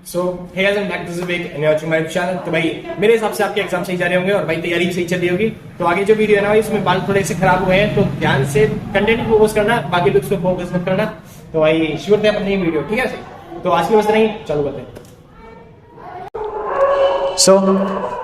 So hey guys, I am back this week and you are watching my channel. तो भाई मेरे हिसाब से आपके एग्जाम सही जा रहे होंगे और भाई तैयारी भी सही चल रही होगी। तो आगे जो वीडियो है ना, इसमें बाल थोड़े से खराब हुए हैं, तो ध्यान से कंटेंट फोकस करना, बाकी लुक्स पे फोकस मत करना। तो भाई शुरू करते हैं अपनी वीडियो, ठीक है। तो आज की बस नहीं, चालू करते हैं। So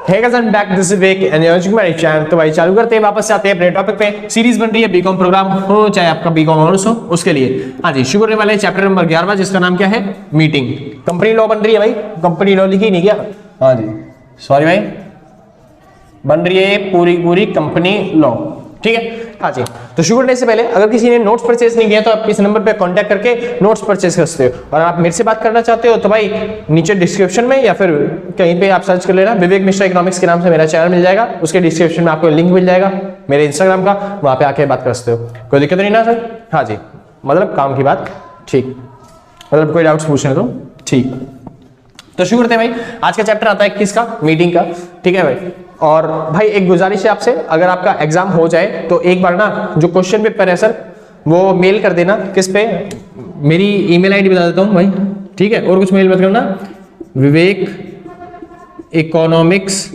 hey guys, I am back this week and you are watching my channel. तो भाई चालू करते हैं, वापस से आते हैं अपने टॉपिक पे। सीरीज बन रही है बीकॉम प्रोग्राम हो चाहे आपका बीकॉम ऑनर्स हो, उसके लिए हाँ जी शुरू होने वाले चैप्टर नंबर 11 जिसका नाम क्या है, मीटिंग। कंपनी लॉ बन रही है भाई, कंपनी लॉ लिखी नहीं क्या? हाँ जी सॉरी भाई, बन रही है पूरी कंपनी लॉ, ठीक है। हाँ जी, तो शुरू करने से पहले अगर किसी ने नोट्स परचेज नहीं किया तो आप इस नंबर पे कांटेक्ट करके नोट्स परचेज कर सकते हो। और आप मेरे से बात करना चाहते हो तो भाई नीचे डिस्क्रिप्शन में या फिर कहीं पे आप सर्च कर लेना, विवेक मिश्रा इकोनॉमिक्स के नाम से मेरा चैनल मिल जाएगा। उसके डिस्क्रिप्शन में आपको लिंक मिल जाएगा मेरे इंस्टाग्राम का, वहां पे आके बात कर सकते हो। कोई दिक्कत नहीं ना सर? हाँ जी, मतलब काम की बात, ठीक, मतलब कोई डाउट्स पूछने तो ठीक। तो शुरू करते हैं भाई। आज का चैप्टर आता है किसका, मीटिंग का, ठीक है भाई। और भाई एक गुजारिश है आपसे, अगर आपका एग्जाम हो जाए तो एक बार ना जो क्वेश्चन पेपर है सर वो मेल कर देना। किस पे? मेरी ईमेल आईडी बता देता हूं भाई, ठीक है, और कुछ मेल मत करना। विवेक इकोनॉमिक्स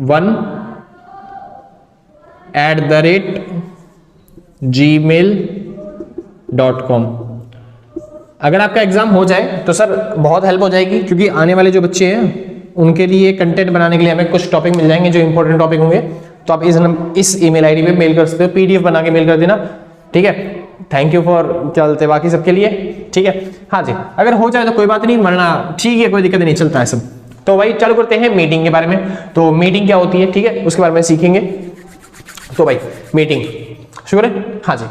1@gmail.com। अगर आपका एग्जाम हो जाए तो सर बहुत हेल्प हो जाएगी, क्योंकि आने वाले जो बच्चे हैं उनके लिए कंटेंट बनाने के लिए हमें कुछ टॉपिक मिल जाएंगे जो इंपॉर्टेंट टॉपिक होंगे। तो आप इस ईमेल आईडी पे मेल कर सकते हो, पीडीएफ बना के मेल कर देना, ठीक है। थैंक यू फॉर चलते बाकी सबके लिए, ठीक है। हाँ जी, अगर हो जाए तो कोई बात नहीं, वरना ठीक है, कोई दिक्कत नहीं, चलता है सब। तो भाई चालू करते हैं मीटिंग के बारे में। तो मीटिंग क्या होती है, ठीक है, उसके बारे में सीखेंगे। तो भाई मीटिंग शुरू है। हाँ जी,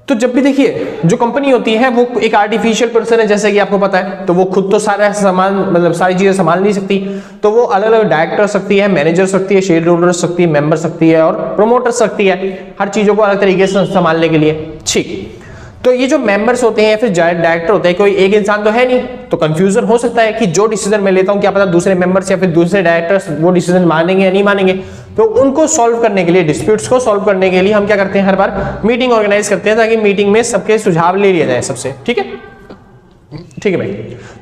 तो जब भी देखिए जो कंपनी होती है वो एक आर्टिफिशियल पर्सन है, जैसे कि आपको पता है। तो वो खुद तो सारा सामान मतलब सारी चीजें संभाल नहीं सकती, तो वो अलग अलग डायरेक्टर सकती है, मैनेजर सकती है, शेयर होल्डर सकती है, मेंबर सकती है और प्रमोटर सकती है, हर चीजों को अलग तरीके से संभालने के लिए, ठीक। तो ये जो मेंबर्स होते हैं या फिर डायरेक्टर होते हैं, कोई एक इंसान तो है नहीं, तो कंफ्यूजन हो सकता है कि जो डिसीजन मैं लेता हूं क्या पता दूसरे मेंबर्स या फिर दूसरे डायरेक्टर्स वो डिसीजन मानेंगे या नहीं मानेंगे। तो उनको सॉल्व करने के लिए, डिस्प्यूट्स को सॉल्व करने के लिए हम क्या करते हैं, हर बार मीटिंग ऑर्गेनाइज करते हैं, ताकि मीटिंग में सबके सुझाव ले लिया जाए सबसे, ठीक है, ठीक है भाई।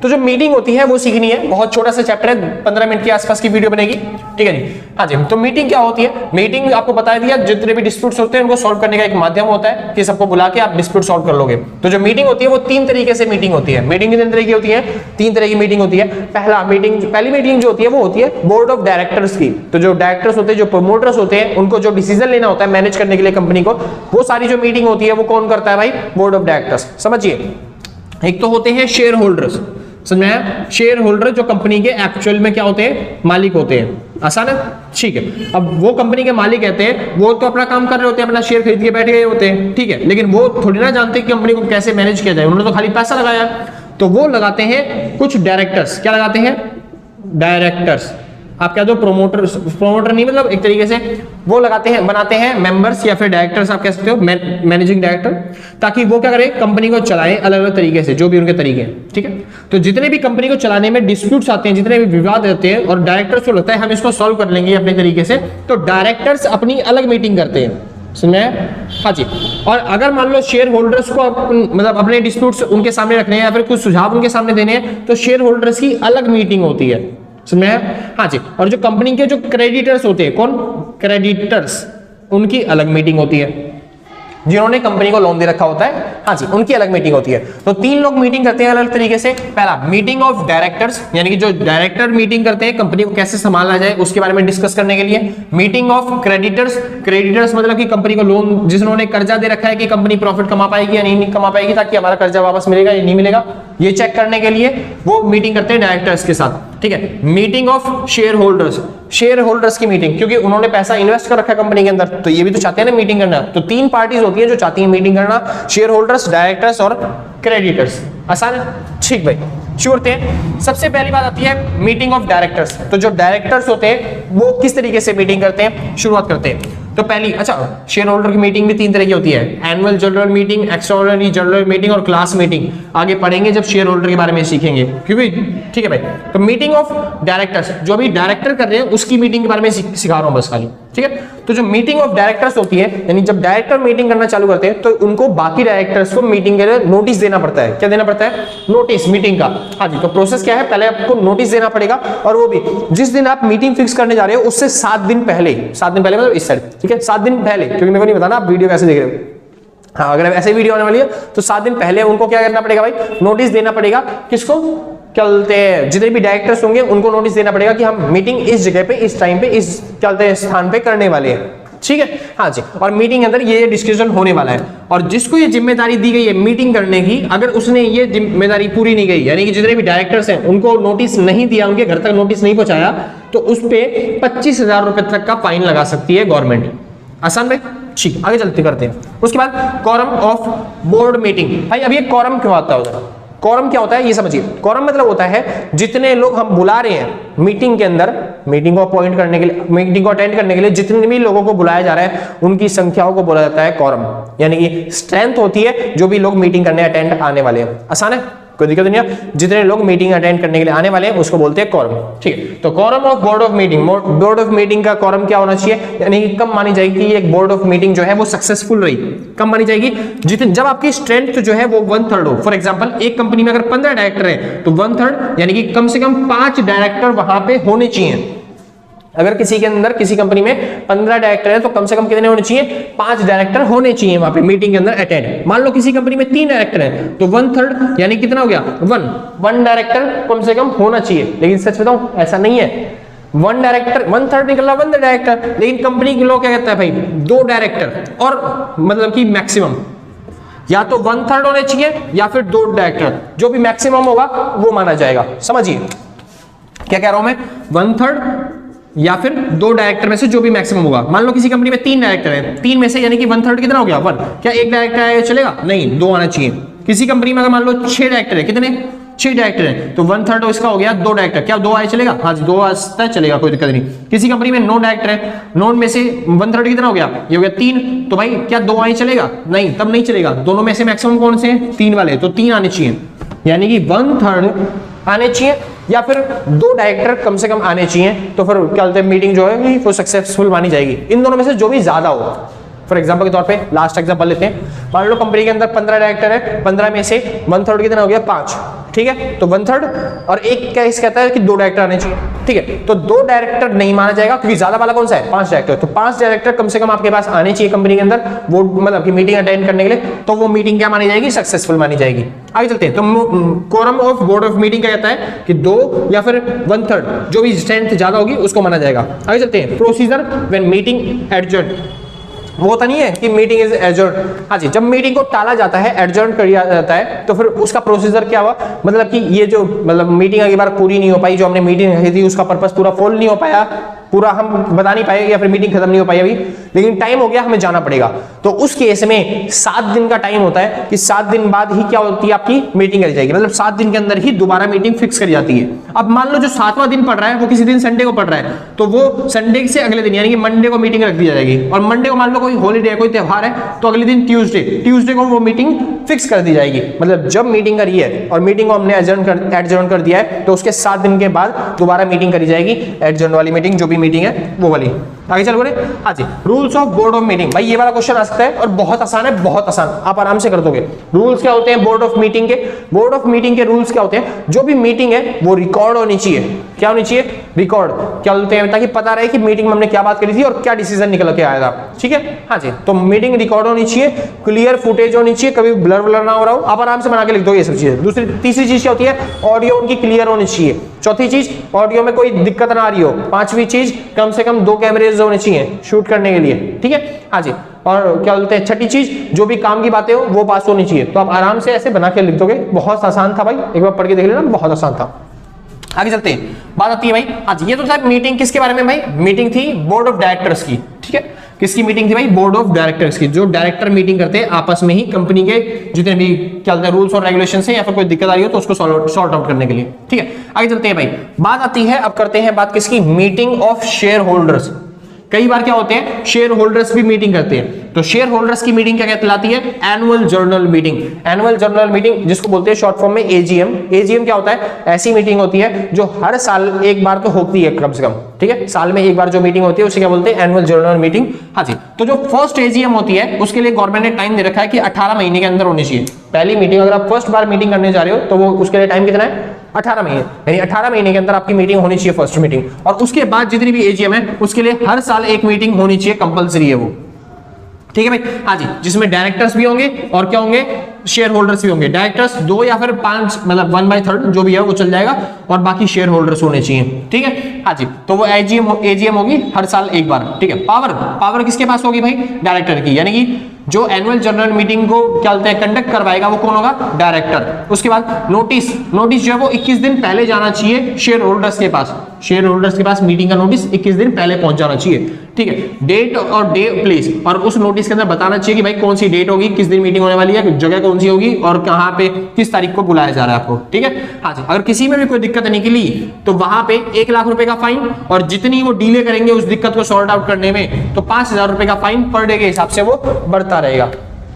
तो जो मीटिंग होती है वो सीखनी है, बहुत छोटा सा चैप्टर है, 15 मिनट के आसपास की वीडियो बनेगी, ठीक है जी। हाँ जी, तो मीटिंग क्या होती है? मीटिंग आपको बता दिया, जितने भी डिस्प्यूट्स होते हैं उनको सॉल्व करने का एक माध्यम होता है कि सबको बुला के आप डिस्प्यूट सॉल्व कर लोगे। तो जो मीटिंग होती है वो 3 तरीके से मीटिंग होती है। मीटिंग कितने तरह की होती है? 3 तरह की मीटिंग होती है। पहली मीटिंग जो होती है वो होती है बोर्ड ऑफ डायरेक्टर्स की। तो जो डायरेक्टर्स होते हैं, जो प्रमोटर्स होते हैं, उनको जो डिसीजन लेना होता है मैनेज करने के लिए कंपनी को, वो सारी जो मीटिंग होती है वो कौन करता है भाई? Board of directors. समझिए, एक तो होते हैं शेयर होल्डर्स, समझ में आया? शेयर होल्डर जो कंपनी के एक्चुअल में क्या होते हैं, मालिक होते हैं। आसान है, ठीक है। अब वो कंपनी के मालिक कहते हैं, वो तो अपना काम कर रहे होते हैं, अपना शेयर खरीद के बैठ गए होते हैं, ठीक है, लेकिन वो थोड़ी ना जानते कि कंपनी को कैसे मैनेज किया जाए, उन्होंने तो खाली पैसा लगाया। तो वो लगाते हैं कुछ डायरेक्टर्स। क्या लगाते हैं? डायरेक्टर्स। आप क्या दो, प्रोमोटर नहीं, मतलब एक तरीके से वो लगाते हैं, बनाते हैं मेंबर्स या फिर डायरेक्टर्स, आप कह सकते हो मैनेजिंग डायरेक्टर, ताकि वो क्या करें, कंपनी को चलाएं अलग अलग तरीके से, जो भी उनके तरीके हैं, ठीक है। तो जितने भी कंपनी को चलाने में डिस्प्यूट्स आते हैं, जितने भी विवाद होते हैं, और डायरेक्टर्स को लगता है हम इसको सॉल्व कर लेंगे अपने तरीके से, तो डायरेक्टर्स अपनी अलग मीटिंग करते हैं, समझ में? हाँ जी। और अगर मान लो शेयर होल्डर्स को मतलब अपने डिस्प्यूट्स उनके सामने रखने हैं या फिर कुछ सुझाव उनके सामने देने हैं, तो शेयर होल्डर्स की अलग मीटिंग होती है, समझ में? हाँ जी। और जो कंपनी के जो क्रेडिटर्स होते हैं, कौन? क्रेडिटर्स, उनकी अलग मीटिंग होती है, जिन्होंने कंपनी को लोन दे रखा होता है, हाँ जी, उनकी अलग मीटिंग होती है। तो 3 लोग मीटिंग करते हैं अलग तरीके से। पहला मीटिंग ऑफ डायरेक्टर्स, यानी कि जो डायरेक्टर मीटिंग करते हैं कंपनी को कैसे संभाला जाए उसके बारे में डिस्कस करने के लिए। मीटिंग ऑफ क्रेडिटर्स, क्रेडिटर्स मतलब कि कंपनी को लोन, जिन्होंने कर्जा दे रखा है कि कंपनी प्रॉफिट कमा पाएगी या नहीं कमा पाएगी, ताकि हमारा कर्जा वापस मिलेगा या नहीं मिलेगा, ये चेक करने के लिए वो मीटिंग करते हैं डायरेक्टर्स के साथ, ठीक है। Meeting of share holders, share holders की मीटिंग, क्योंकि उन्होंने पैसा इन्वेस्ट कर रखा है कंपनी के अंदर, तो ये भी तो चाहते हैं ना मीटिंग करना। तो 3 पार्टीज होती है जो चाहती है मीटिंग करना, शेयर होल्डर्स, डायरेक्टर्स और क्रेडिटर्स। आसान है, ठीक भाई। शुरू करते हैं। सबसे पहली बात आती है मीटिंग ऑफ डायरेक्टर्स। तो जो डायरेक्टर्स होते हैं वो किस तरीके से मीटिंग करते हैं, शुरुआत करते हैं। तो पहली, अच्छा शेयर होल्डर की मीटिंग भी 3 तरह की होती है, annual general meeting, extraordinary general meeting और क्लास मीटिंग। आगे पढ़ेंगे जब शेयर होल्डर के बारे में सीखेंगे, क्योंकि ठीक है भाई। तो मीटिंग ऑफ डायरेक्टर्स, जो अभी डायरेक्टर कर रहे हैं उसकी मीटिंग के बारे में सिखा रहा हूं बस खाली, ठीक है। तो जो मीटिंग ऑफ डायरेक्टर्स होती है, यानी जब डायरेक्टर मीटिंग करना चालू करते हैं तो उनको बाकी डायरेक्टर्स को मीटिंग के लिए नोटिस देना पड़ता है। क्या देना पड़ता है? नोटिस मीटिंग का। हाँ जी, तो प्रोसेस क्या है, पहले आपको नोटिस देना पड़ेगा, और वो भी जिस दिन आप मीटिंग फिक्स करने जा रहे हो उससे 7 दिन पहले, 7 दिन पहले मतलब इस साइड, ठीक है, 7 दिन पहले, क्योंकि मेरे को नहीं पता ना आप वीडियो कैसे देख रहे हो। हाँ, अगर ऐसे वीडियो आने वाली है तो 7 दिन पहले उनको क्या करना पड़ेगा भाई, नोटिस देना पड़ेगा। किसको? चलते हैं जितने भी डायरेक्टर्स होंगे उनको नोटिस देना पड़ेगा कि हम मीटिंग इस जगह पे, इस टाइम पे, इस चलते स्थान पे करने वाले हैं, ठीक है। हाँ जी, और मीटिंग के अंदर ये डिस्कशन होने वाला है, और जिसको ये जिम्मेदारी दी गई है मीटिंग करने की, अगर उसने ये जिम्मेदारी पूरी नहीं की, यानी कि जितने भी डायरेक्टर्स हैं उनको नोटिस नहीं दिया, उनके घर तक नोटिस नहीं पहुंचाया, तो उस पे 25,000 रुपए तक का फाइन लगा सकती है गवर्नमेंट। आसान भाई, ठीक, आगे चलते करते हैं। उसके बाद कॉरम ऑफ बोर्ड मीटिंग। भाई अब ये कॉरम क्यों आता है? कॉरम क्या होता है ये समझिए। कॉरम मतलब होता है जितने लोग हम बुला रहे हैं मीटिंग के अंदर, मीटिंग को अपॉइंट करने के लिए, मीटिंग को अटेंड करने के लिए जितने भी लोगों को बुलाया जा रहा है उनकी संख्याओं को बोला जाता है कॉरम, यानी कि स्ट्रेंथ होती है जो भी लोग मीटिंग करने अटेंड आने वाले हैं। आसान है, कोई दिक्कत नहीं है। जितने लोग मीटिंग अटेंड करने के लिए आने वाले हैं उसको बोलते हैं कॉरम, ठीक है। तो quorum of board of meeting, board of meeting का कॉरम क्या होना चाहिए, यानी कि कब मानी जाएगी कि एक बोर्ड ऑफ मीटिंग जो है वो सक्सेसफुल रही, कब मानी जाएगी? जितने, जब आपकी स्ट्रेंथ जो है वो 1/3 हो। फॉर एग्जांपल एक कंपनी में अगर 15 डायरेक्टर हैं तो 1/3 यानी कि कम से कम 5 डायरेक्टर वहां पे होने चाहिए। अगर किसी के अंदर, किसी कंपनी में 15 डायरेक्टर है तो कम से कम कितने होने चाहिए? 5 डायरेक्टर होने चाहिए वहां पे मीटिंग के अंदर अटेंड। मान लो किसी कंपनी में 3 डायरेक्टर हैं तो 1/3 यानी कितना हो गया? 1 डायरेक्टर कम से कम होना चाहिए। लेकिन सच बताऊं ऐसा नहीं है, 1 डायरेक्टर 1/3 निकल रहा 1 डायरेक्टर, लेकिन कंपनी के लोग क्या कहता है भाई 2 डायरेक्टर, और मतलब कि मैक्सिमम या तो 1/3 होने चाहिए या फिर 2 डायरेक्टर, जो भी मैक्सिमम होगा वो माना जाएगा। समझिए क्या कह रहा हूं मैं, 1/3 या फिर 2 डायरेक्टर में से जो भी मैक्सिमम होगा। मान लो किसी कंपनी में 3 डायरेक्टर हैं, 3 में से यानी कि 1/3 कितना हो गया? 1। क्या 1 डायरेक्टर आया चलेगा? नहीं, 2 आना चाहिए। किसी कंपनी में अगर मान लो 6 डायरेक्टर है, कितने? 6 डायरेक्टर हैं तो 1/3 इसका हो गया 2 डायरेक्टर। क्या 2 आए चलेगा? हाँ जी, 2 आता चलेगा, कोई दिक्कत नहीं। किसी कंपनी में 9 डायरेक्टर है, 9 में से 1/3 कितना हो गया? ये हो गया 3। तो भाई क्या 2 आए चलेगा? नहीं, तब नहीं चलेगा। दोनों में से मैक्सिमम कौन से हैं? 3 वाले, तो 3 आने चाहिए, यानी कि 1/3 आने चाहिए या फिर 2 डायरेक्टर कम से कम आने चाहिए। तो फिर क्या बोलते हैं, मीटिंग जो है वो सक्सेसफुल मानी जाएगी। इन दोनों में से जो भी ज्यादा हो। फॉर एग्जांपल के तौर पे लास्ट एग्जांपल लेते हैं, मान लो कंपनी के अंदर 15 डायरेक्टर है, 15 में से 1/3 कितना हो गया? 5, ठीक है। तो 1/3 और एक केस कहता है कि 2 डायरेक्टर आने चाहिए, ठीक है। तो 2 डायरेक्टर नहीं माना जाएगा क्योंकि ज्यादा वाला कौन सा है? 5 डायरेक्टर। तो 5 डायरेक्टर कम से कम आपके पास आने चाहिए कंपनी के अंदर, वो मतलब कि मीटिंग अटेंड करने के लिए, तो वो मीटिंग क्या मानी जाएगी? सक्सेसफुल मानी जाएगी। आगे चलते हैं। तो quorum of board of meeting क्या कहता है कि 2 या फिर 1/3 जो भी स्ट्रेंथ ज्यादा होगी उसको माना जाएगा। आगे चलते हैं। प्रोसीजर व्हेन मीटिंग एडजर्न, वो होता नहीं है कि मीटिंग इज एडजर्न। हाँ जी, जब मीटिंग को टाला जाता है, एडजर्न कर दिया जाता है, तो फिर उसका प्रोसीजर क्या हुआ? मतलब कि ये जो मतलब मीटिंग अगली बार पूरी नहीं हो पाई, जो हमने मीटिंग रखी थी उसका पर्पस पूरा फॉल नहीं हो पाया, पूरा हम बता नहीं पाए, या फिर मीटिंग खत्म नहीं हो पाई अभी, लेकिन टाइम हो गया, हमें जाना पड़ेगा। तो उस केस में 7 दिन का टाइम होता है कि 7 दिन बाद ही क्या होती है? आपकी मीटिंग करी जाएगी। मतलब 7 दिन के अंदर ही दोबारा मीटिंग फिक्स करी जाती है। अब मान लो जो 7वां दिन पड़ रहा है वो किसी दिन संडे को पड़ रहा है, तो वो संडे से अगले दिन यानी कि मंडे को मीटिंग रख दी जाएगी। और मंडे को मान लो कोई हॉलीडे, कोई त्योहार है, तो अगले दिन ट्यूसडे को वो मीटिंग फिक्स कर दी जाएगी। मतलब जब मीटिंग करी है और मीटिंग को हमने एडजर्न कर दिया है, तो उसके 7 दिन के बाद दोबारा मीटिंग करी जाएगी, एडजर्न वाली मीटिंग, जो भी मीटिंग है वो वाली। आगे चल बोले। हाँ जी, rules of board of meeting. भाई ये वाला क्वेश्चन आ सकता है और बहुत आसान है, बहुत आसान, आप आराम से कर दोगे। रूल्स क्या होते हैं बोर्ड ऑफ मीटिंग के? बोर्ड ऑफ मीटिंग के रूल्स क्या होते हैं? जो भी मीटिंग है वो रिकॉर्ड होनी चाहिए। क्या होनी चाहिए? रिकॉर्ड। क्या बोलते हैं? ताकि पता रहे कि मीटिंग में हमने क्या बात करी थी और क्या डिसीजन निकल के आया था, ठीक है। हाँ जी, तो मीटिंग रिकॉर्ड होनी चाहिए, क्लियर फुटेज होनी चाहिए, कभी ब्लर ना हो रहा हो, आप आराम से बना के लिख दो ये सब चीजें। तीसरी चीज क्या होती है? ऑडियो उनकी क्लियर होनी चाहिए। चौथी चीज, ऑडियो में कोई दिक्कत ना आ रही हो। 5वीं चीज, कम से कम 2 कैमरेज होने चाहिए शूट करने के लिए, ठीक है। हाँ जी, और क्या बोलते हैं, छठी चीज, जो भी काम की बातें हो वो पास होनी चाहिए। तो आप आराम से ऐसे बना के लिख दोगे, बहुत आसान था भाई, एक बार पढ़ के देख लेना, बहुत आसान था। आगे चलते हैं, बात आती है भाई, हाँ जी, ये तो था मीटिंग किसके बारे में भाई? मीटिंग थी बोर्ड ऑफ डायरेक्टर्स की, ठीक है। किसकी मीटिंग थी भाई? बोर्ड ऑफ डायरेक्टर्स की। जो डायरेक्टर मीटिंग करते हैं आपस में ही, कंपनी के जितने भी क्या होता है रूल्स और रेगुलेशन है, या फिर कोई दिक्कत आ रही हो तो उसको सॉर्ट आउट करने के लिए, ठीक है। आगे चलते हैं भाई, बात आती है, अब करते हैं बात किसकी? Meeting of share holders. कई बार क्या होते हैं शेयर होल्डर्स भी मीटिंग करते हैं, तो शेयर होल्डर्स की मीटिंग क्या कहलाती है? Annual general meeting. Annual general meeting जिसको बोलते हैं शॉर्ट फॉर्म में एजीएम। एजीएम क्या होता है? ऐसी मीटिंग होती है जो हर साल एक बार तो होती है कम से कम, ठीक है, साल में एक बार जो मीटिंग होती है उसे क्या बोलते हैं? Annual general meeting. हाँ जी, तो जो फर्स्ट एजीएम होती है उसके लिए गवर्नमेंट ने टाइम दे रखा है कि 18 महीने के अंदर होनी चाहिए। पहली मीटिंग अगर आप फर्स्ट बार मीटिंग करने जा रहे हो तो वो उसके लिए टाइम कितना है? 18 महीने, यानी 18 महीने के अंदर आपकी मीटिंग होनी चाहिए फर्स्ट मीटिंग। और उसके बाद जितनी भी एजीएम है उसके लिए हर साल एक मीटिंग होनी चाहिए, कंपलसरी है वो, ठीक है भाई। हाँ जी, जिसमें डायरेक्टर्स भी होंगे और क्या होंगे? शेयर होल्डर्स भी होंगे। डायरेक्टर्स 2 या फिर 5 मतलब 1/3 जो भी है वो चल जाएगा, और बाकी शेयर होल्डर्स होने चाहिए, ठीक है। हाँ जी, तो वो एजीएम होगी हर साल एक बार, ठीक है। पावर किसके पास होगी भाई? डायरेक्टर की, यानी कि जो एनुअल जनरल मीटिंग को क्या बोलते हैं कंडक्ट करवाएगा वो कौन होगा? डायरेक्टर। उसके बाद नोटिस जो है वो 21 दिन पहले जाना चाहिए शेयर होल्डर्स के पास। शेयर होल्डर्स के पास मीटिंग का नोटिस 21 दिन पहले पहुंच जाना चाहिए, ठीक है। डेट और डे प्लेस, और उस नोटिस के अंदर बताना चाहिए कि भाई कौन सी डेट होगी, किस दिन मीटिंग होने वाली है, जगह कौन सी होगी और कहां पे किस तारीख को बुलाया जा रहा है आपको, ठीक है। हाँ जी, अगर किसी में भी कोई दिक्कत निकली तो वहां पे 1 लाख रुपए का फाइन, और जितनी वो डीले करेंगे उस दिक्कत को सॉर्ट आउट करने में तो 5,000 रुपए का फाइन पर डे के हिसाब से वो बढ़ता रहेगा।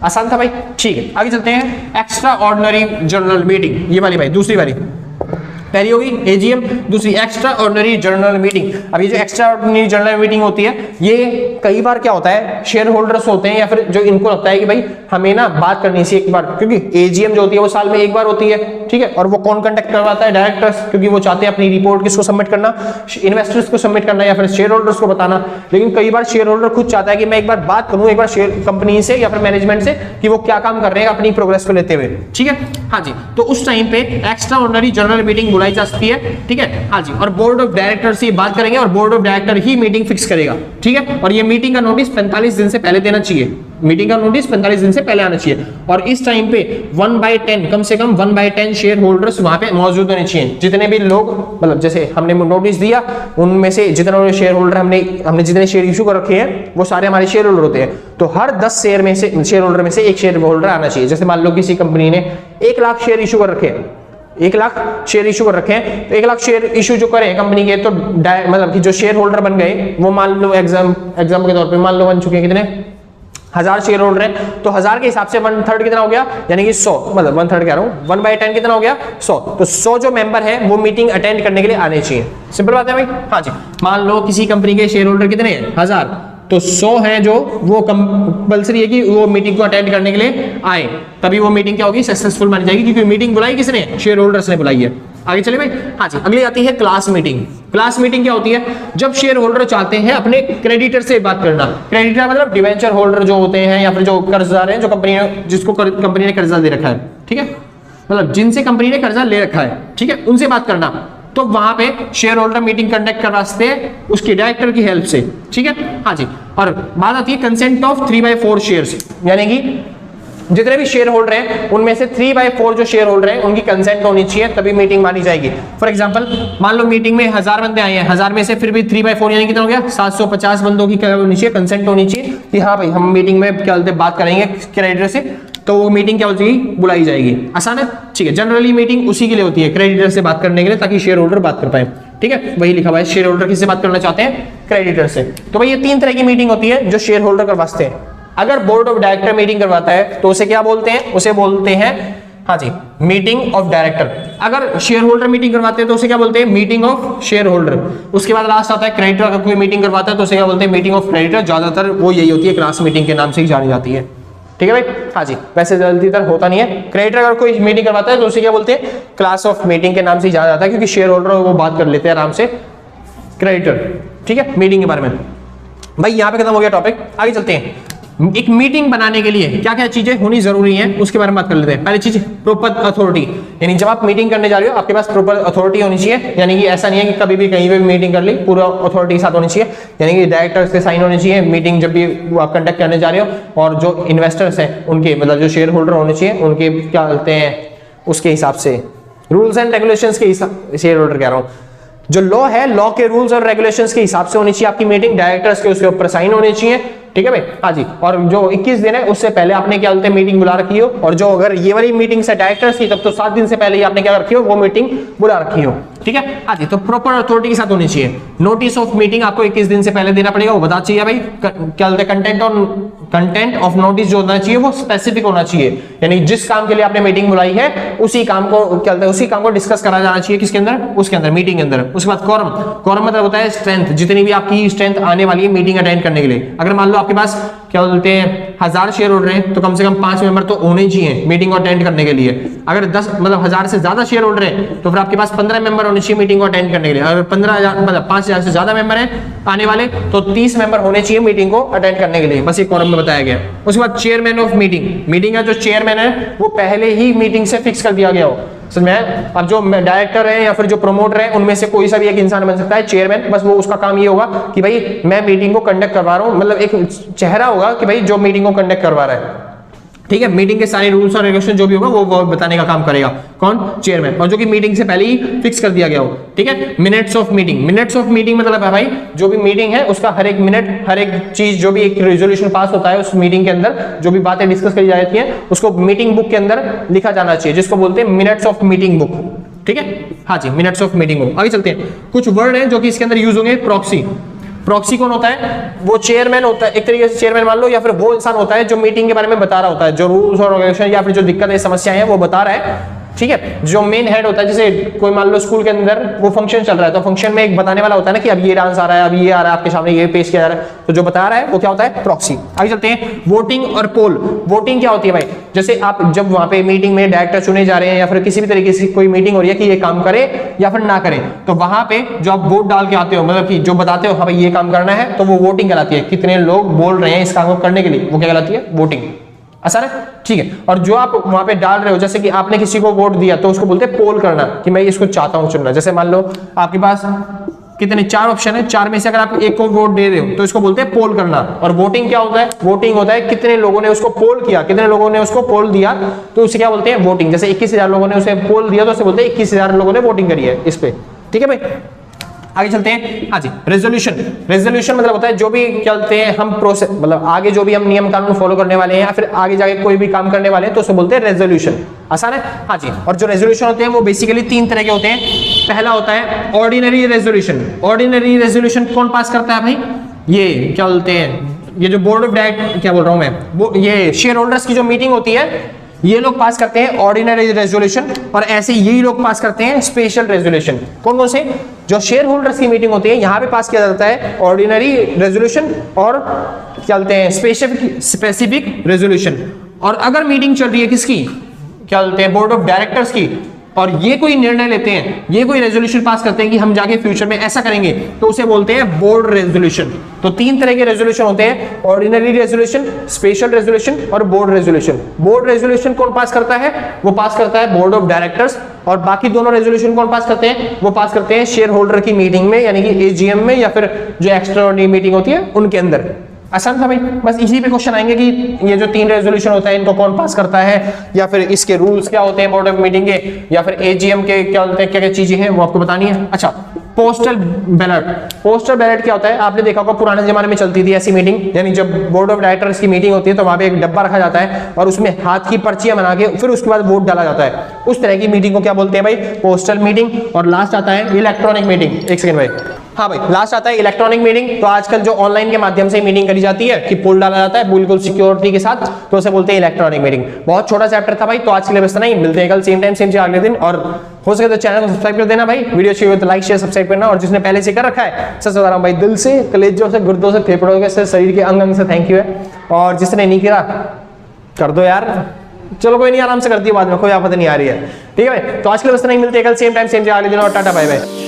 आसान था भाई, ठीक है। आगे चलते हैं, एक्स्ट्रा ऑर्डिनरी जनरल मीटिंग, ये वाली भाई दूसरी वाली। पहली होगी एजीएम, दूसरी एक्स्ट्रा ऑर्डिनरी जनरल मीटिंग। अब ये जो एक्स्ट्रा ऑर्डिनरी जनरल मीटिंग होती है ये कई बार क्या होता है, शेयर होल्डर्स होते हैं या फिर जो इनको लगता है कि भाई हमें ना बात करनी चाहिए एक बार, क्योंकि एजीएम जो होती है वो साल में एक बार होती है, ठीक है। और वो कौन कंडक्ट करवाता है? डायरेक्टर्स, क्योंकि वो चाहते हैं अपनी रिपोर्ट किसको सबमिट करना? इन्वेस्टर्स को सबमिट करना या फिर शेयर होल्डर्स को बताना। लेकिन कई बार शेयर होल्डर खुद चाहता है कि मैं एक बार बात करूं एक बार शेयर कंपनी से या फिर मैनेजमेंट से कि वो क्या काम कर रहे हैं अपनी प्रोग्रेस को लेते हुए, ठीक है। हाँ जी, तो उस टाइम पे एक्स्ट्रा ऑर्डिनरी जनरल मीटिंग बुलाई जा सकती है, ठीक है। हाँ जी, और बोर्ड ऑफ डायरेक्टर से बात करेंगे और board of director he meeting fix करेगा, ठीक है। और ये मीटिंग का नोटिस 45 दिन से पहले देना चाहिए। मीटिंग का नोटिस 45 दिन से पहले आना चाहिए। और इस टाइम पे 1/10 कम से कम 1/10 शेयर होल्डर्स वहां पे मौजूद होने चाहिए। जितने भी लोग मतलब जैसे हमने नोटिस दिया उनमें से जितने शेयर होल्डर हमने जितने शेयर इशू कर रखे हैं वो सारे हमारे शेयर होल्डर होते हैं। तो हर 10 शेयर होल्डर में से एक शेयर होल्डर आना चाहिए। जैसे मान लो किसी कंपनी ने 1 लाख शेयर इशू कर रखे हैं, 1 लाख शेयर इशू कर रखे हैं, तो 1 लाख शेयर इशू जो करें कंपनी के, तो मतलब कि जो शेयर होल्डर बन गए वो मान लो एग्जाम के तौर पे मान लो बन चुके हैं कितने 1000 शेयर होल्डर है, तो 1000 के हिसाब से 1/3 कितना हो गया, यानी कि 100, मतलब 1/3 कह रहा हूं, 1/10 कितना हो गया 100। तो 100 जो मेंबर है वो मीटिंग अटेंड करने के लिए आने चाहिए। सिंपल बात है भाई। हाँ जी, मान लो किसी कंपनी के शेयर होल्डर कितने हैं 1000, तो 100 है जो वो कंपलसरी है कि वो मीटिंग को अटेंड करने के लिए आए, तभी वो मीटिंग क्या होगी सक्सेसफुल मानी जाएगी, क्योंकि मीटिंग बुलाई किसने? शेयर होल्डर्स ने बुलाई है। आगे चले भाई। हाँ जी, अगली आती है क्लास मीटिंग। क्लास मीटिंग क्या होती है? जब शेयर होल्डर चाहते हैं अपने क्रेडिटर से बात करना। क्रेडिटर मतलब डिवेंचर होल्डर जो होते हैं या फिर जो कर्जदार हैं, जो जिसको कंपनी ने कर्जा दे रखा है, ठीक है, मतलब जिनसे कंपनी ने कर्जा ले रखा है, ठीक है, उनसे बात करना। तो वहां पे शेयर होल्डर मीटिंग कंडक्ट करवा सकते हैं उसकी डायरेक्टर की हेल्प से, ठीक है। हाँ जी, और बात आती है कंसेंट ऑफ 3/4 शेयर्स, यानी कि जितने भी शेयर होल्डर हैं उनमें से 3/4 जो शेयर होल्डर हैं उनकी कंसेंट होनी चाहिए, तभी मीटिंग मानी जाएगी। फॉर एग्जांपल मान लो मीटिंग में 1000 बंदे आए हैं, 1000 में से फिर भी 3/4 यानी कितना हो गया 750 बंदों की क्या होनी चाहिए? कंसेंट होनी चाहिए कि हाँ भाई हम मीटिंग में क्या बोलते हैं बात करेंगे क्रेडिटर से, तो वो मीटिंग क्या हो जाएगी? बुलाई जाएगी। आसान है, ठीक है। जनरली मीटिंग उसी के लिए होती है, क्रेडिटर से बात करने के लिए, ताकि शेयर होल्डर बात कर पाए, ठीक है। वही लिखा हुआ है, शेयर होल्डर किससे बात करना चाहते हैं? क्रेडिटर से। तो भाई ये 3 तरह की मीटिंग होती है जो शेयर होल्डर करवाते हैं। अगर बोर्ड ऑफ डायरेक्टर मीटिंग करवाता है तो उसे क्या बोलते हैं? उसे बोलते हैं हाँ जी मीटिंग ऑफ डायरेक्टर। अगर शेयर होल्डर मीटिंग करवाते हैं तो उसे क्या बोलते हैं? Meeting of share holder. उसके बाद लास्ट आता है क्रेडिटर। अगर कोई मीटिंग करवाता है तो उसे क्या बोलते हैं? Meeting of creditor. ज्यादातर वो यही होती है, क्लास मीटिंग के नाम से ही जानी जाती है, ठीक है भाई। हाँ जी, वैसे जल्दीतर होता नहीं है। क्रेडिटर अगर कोई मीटिंग करवाता है तो उसे क्या बोलते हैं? क्लास ऑफ मीटिंग के नाम से ही जाना जाता है, क्योंकि शेयर होल्डर वो बात कर लेते हैं आराम से क्रेडिटर, ठीक है, मीटिंग के बारे में। भाई यहाँ पे खत्म हो गया टॉपिक, आगे चलते हैं। एक मीटिंग बनाने के लिए क्या क्या चीजें होनी जरूरी हैं उसके बारे में बात कर लेते हैं। पहली चीज प्रॉपर अथॉरिटी, यानी जब आप मीटिंग करने जा रहे हो आपके पास प्रॉपर अथॉरिटी होनी चाहिए। यानी कि ऐसा नहीं है कि कभी भी कहीं पे भी मीटिंग कर ली, पूरा अथॉरिटी के साथ होनी चाहिए। यानी कि डायरेक्टर्स के साइन होने चाहिए मीटिंग जब भी आप कंडक्ट करने जा रहे हो, और जो इन्वेस्टर्स हैं उनके मतलब जो शेयर होल्डर होने चाहिए उनके क्या बोलते हैं उसके हिसाब से रूल्स एंड रेगुलेशंस के हिसाब, शेयर होल्डर कह रहा हूँ, जो लॉ है लॉ के रूल्स और रेगुलेशंस के हिसाब से होनी चाहिए आपकी मीटिंग। डायरेक्टर्स के उसके ऊपर साइन होने चाहिए, ठीक है भाई। हाँ जी, और जो 21 दिन है उससे पहले आपने क्या बोलते हैं मीटिंग बुला रखी हो, और जो अगर ये वाली मीटिंग से डायरेक्टर्स की तब तो 7 दिन से पहले ही आपने क्या रखी हो वो मीटिंग बुला रखी हो, ठीक है। हाँ जी, तो प्रॉपर अथॉरिटी के साथ होनी चाहिए। नोटिस ऑफ मीटिंग आपको 21 दिन से पहले देना पड़ेगा, वो बता चाहिए भाई। क्या बोलते हैं, कंटेंट ऑफ नोटिस जो होना चाहिए वो स्पेसिफिक होना चाहिए, यानी जिस काम के लिए आपने मीटिंग बुलाई है उसी काम को क्या बोलते हैं, उसी काम को डिस्कस करा जाना चाहिए किसके अंदर, उसके अंदर, मीटिंग के अंदर। उसके बाद कॉरम, कॉरम मतलब होता है स्ट्रेंथ, जितनी भी आपकी स्ट्रेंथ आने वाली है मीटिंग अटेंड करने के लिए। अगर मान लो आपके पास क्या बोलते हैं 1000 शेयर होल्डर हैं तो कम से कम 5 मेंबर तो होने चाहिए मीटिंग को अटेंड करने के लिए। अगर 10 मतलब 1000 से ज्यादा शेयर होल्डर हैं तो फिर आपके पास 15 मेंबर होने चाहिए मीटिंग को अटेंड करने के लिए। अगर 15,000 मतलब 5000 से ज्यादा मेंबर हैं आने वाले तो 30 मेंबर होने चाहिए मीटिंग को अटेंड करने के लिए। बस ये कॉलम में बताया गया। उसके बाद चेयरमैन ऑफ मीटिंग, मीटिंग का जो चेयरमैन है वो पहले ही मीटिंग से फिक्स कर दिया गया हो। समझ में? अब जो डायरेक्टर है या फिर जो प्रमोटर है उनमें से कोई सा भी एक इंसान बन सकता है चेयरमैन। बस वो उसका काम ये होगा कि भाई मैं मीटिंग को कंडक्ट करवा रहा हूं, मतलब एक चेहरा होगा कि भाई जो मीटिंग को कंडक्ट करवा रहा है। ठीक है, मीटिंग के सारे रूल्स और रेगुलेशन जो भी होगा वो बताने का काम करेगा कौन, चेयरमैन, और जो कि मीटिंग से पहले ही फिक्स कर दिया गया हो। ठीक है। Minutes of meeting, minutes of meeting मतलब है भाई जो भी मीटिंग है उसका हर एक मिनट, हर एक चीज, जो भी एक रेजोल्यूशन पास होता है उस मीटिंग के अंदर, जो भी बातें डिस्कस करी जाती है उसको मीटिंग बुक के अंदर लिखा जाना चाहिए, जिसको बोलते हैं मिनट्स ऑफ मीटिंग बुक। ठीक है, हाँ जी, मिनट्स ऑफ मीटिंग बुक। आगे चलते हैं, कुछ वर्ड है जो कि इसके अंदर यूज होंगे। प्रॉक्सी, प्रॉक्सी कौन होता है, वो चेयरमैन होता है, एक तरीके से चेयरमैन मान लो, या फिर वो इंसान होता है जो मीटिंग के बारे में बता रहा होता है, जो रूल्स और रेगुलेशन या फिर जो दिक्कत है, समस्याएं हैं वो बता रहा है। ठीक है, जो मेन हेड होता है, जैसे कोई मान लो स्कूल के अंदर वो फंक्शन चल रहा है तो फंक्शन में एक बताने वाला होता है ना कि अब ये डांस आ रहा है, अब ये आ रहा है, आपके सामने ये पेश किया जा रहा है, तो जो बता रहा है वो क्या होता है, प्रॉक्सी। आगे चलते हैं, वोटिंग और पोल। वोटिंग क्या होती है भाई, जैसे आप जब वहां पे मीटिंग में डायरेक्टर चुने जा रहे हैं या फिर किसी भी तरीके से कोई मीटिंग हो रही है कि ये काम करे या फिर ना करे, तो वहां पे जो आप वोट डाल के आते हो, मतलब कि जो बताते हो हाँ भाई ये काम करना है, तो वो वोटिंग कहलाती है। कितने लोग बोल रहे हैं इस काम को करने के लिए, वो क्या कहलाती है, वोटिंग। आसान है, ठीक है। और जो आप वहां पे डाल रहे हो, जैसे कि आपने किसी को वोट दिया तो उसको बोलते हैं पोल करना, कि मैं इसको चाहता हूं चुनना। जैसे मान लो आपके पास कितने 4 ऑप्शन है, 4 में से अगर आप एक को वोट दे रहे हो तो इसको बोलते हैं पोल करना। और वोटिंग क्या होता है, वोटिंग होता है कितने लोगों ने उसको पोल किया, कितने लोगों ने उसको पोल दिया, तो उसे क्या बोलते हैं, वोटिंग। जैसे 21,000 लोगों ने उसे पोल दिया तो उसे बोलते हैं 21,000 लोगों ने वोटिंग करी है इस पे। ठीक है भाई, आगे चलते हैं। हाँ जी, रेजोल्यूशन। रेजोल्यूशन मतलब होता है जो भी क्या बोलते हैं हम प्रोसेस, मतलब आगे जो भी हम नियम कानून फॉलो करने वाले हैं या फिर आगे जाके कोई भी काम करने वाले हैं तो उसे बोलते हैं रेजोल्यूशन। आसान है, हाँ जी। और जो रेजोल्यूशन होते हैं वो बेसिकली 3 तरह के होते हैं। पहला होता है ऑर्डिनरी रेजोल्यूशन। ऑर्डिनरी रेजोल्यूशन कौन पास करता है भाई, ये क्या बोलते हैं, ये जो बोर्ड ऑफ डायरेक्टर, क्या बोल रहा हूं मैं, वो ये शेयर होल्डर्स की जो मीटिंग होती है ये लोग पास करते हैं ऑर्डिनरी रेजोल्यूशन। और ऐसे यही लोग पास करते हैं स्पेशल रेजोल्यूशन। कौन कौन से, जो शेयर होल्डर्स की मीटिंग होती है यहाँ पे पास किया जाता है ऑर्डिनरी रेजोल्यूशन और क्या बोलते हैं स्पेसिफिक रेजोल्यूशन। और अगर मीटिंग चल रही है किसकी, क्या बोलते हैं, बोर्ड ऑफ डायरेक्टर्स की, और ये कोई निर्णय लेते हैं, ये कोई रेजोल्यूशन पास करते हैं कि हम जाके फ्यूचर में ऐसा करेंगे, तो उसे बोलते हैं बोर्ड रेजोल्यूशन। तो 3 तरह के रेजोल्यूशन होते हैं, ऑर्डिनरी रेजोल्यूशन, स्पेशल रेजोल्यूशन और बोर्ड रेजोल्यूशन। बोर्ड रेजोल्यूशन कौन पास करता है, वो पास करता है बोर्ड ऑफ डायरेक्टर्स। और बाकी दोनों रेजोल्यूशन कौन पास करते हैं, वो पास करते हैं शेयर होल्डर की मीटिंग में, यानी कि एजीएम में या फिर जो एक्स्ट्राऑर्डिनरी मीटिंग होती है उनके अंदर। आसान था भाई, बस इसी पे क्वेश्चन आएंगे कि ये जो 3 रेजोल्यूशन होता है इनको कौन पास करता है, या फिर इसके रूल्स क्या होते हैं बोर्ड ऑफ मीटिंग के, या फिर एजीएम के क्या होते हैं, क्या क्या चीजें हैं वो आपको बतानी है। अच्छा, पोस्टल बैलेट। पोस्टल बैलेट क्या होता है, आपने देखा होगा पुराने जमाने में चलती थी ऐसी मीटिंग, यानी जब बोर्ड ऑफ डायरेक्टर्स की मीटिंग होती है तो वहां पे एक डब्बा रखा जाता है और उसमें हाथ की पर्चियां बना के फिर उसके बाद वोट डाला जाता है। उस तरह की मीटिंग को क्या बोलते हैं भाई, पोस्टल मीटिंग। और लास्ट आता है इलेक्ट्रॉनिक मीटिंग। एक सेकंड भाई, हाँ भाई, लास्ट आता है इलेक्ट्रॉनिक मीटिंग। तो आजकल जो ऑनलाइन के माध्यम से मीटिंग करी जाती है कि पोल डाला जाता है बिल्कुल सिक्योरिटी के साथ, तो उसे बोलते हैं इलेक्ट्रॉनिक मीटिंग। बहुत छोटा चैप्टर था भाई, तो आज के लिए बस इतना ही। मिलते हैं कल सेम टाइम सेम अगले दिन। और हो सके तो चैनल को सब्सक्राइब कर देना भाई, वीडियो चाहिए तो लाइक शेयर सब्सक्राइब करना। और जिसने पहले से कर रखा है, सच बता रहा हूं भाई, दिल से, कलेजों से, गुर्दों से, फेफड़ों से, शरीर के अंग अंग से थैंक यू है। और जिसने नहीं करा कर दो यार, चलो कोई नहीं, आराम से करती है बाद में, कोई आपत्ति नहीं आ रही है। ठीक है भाई, तो आज के लिए बस इतना ही। मिलते हैं कल सेम टाइम सेम अगले दिन। और टाटा बाय बाय।